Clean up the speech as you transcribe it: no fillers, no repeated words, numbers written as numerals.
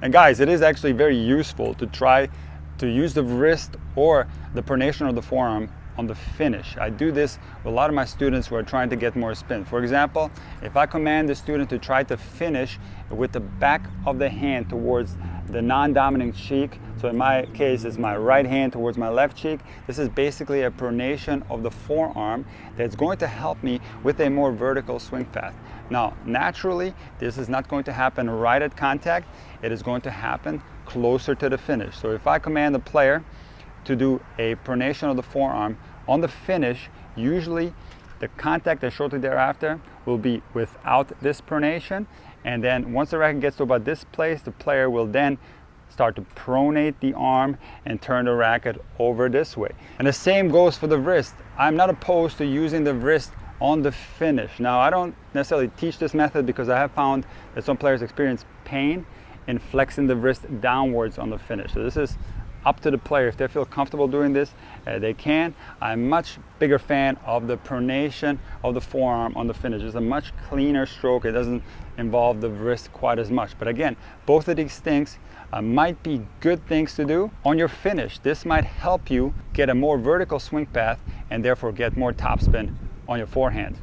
And guys, it is actually very useful to try to use the wrist or the pronation of the forearm on the finish. I do this with a lot of my students who are trying to get more spin. For example, if I command the student to try to finish with the back of the hand towards the non-dominant cheek, so in my case it's my right hand towards my left cheek, this is basically a pronation of the forearm that's going to help me with a more vertical swing path. Now, naturally, this is not going to happen right at contact. It is going to happen closer to the finish. So if I command the player to do a pronation of the forearm on the finish, usually the contact that shortly thereafter will be without this pronation, and then once the racket gets to about this place, the player will then start to pronate the arm and turn the racket over this way. And the same goes for the wrist. I'm not opposed to using the wrist on the finish. Now, I don't necessarily teach this method because I have found that some players experience pain in flexing the wrist downwards on the finish. So this is up to the player. If they feel comfortable doing this, they can. I'm a much bigger fan of the pronation of the forearm on the finish. It's a much cleaner stroke. It doesn't involve the wrist quite as much. But again, both of these things might be good things to do on your finish. This might help you get a more vertical swing path and therefore get more topspin on your forehand.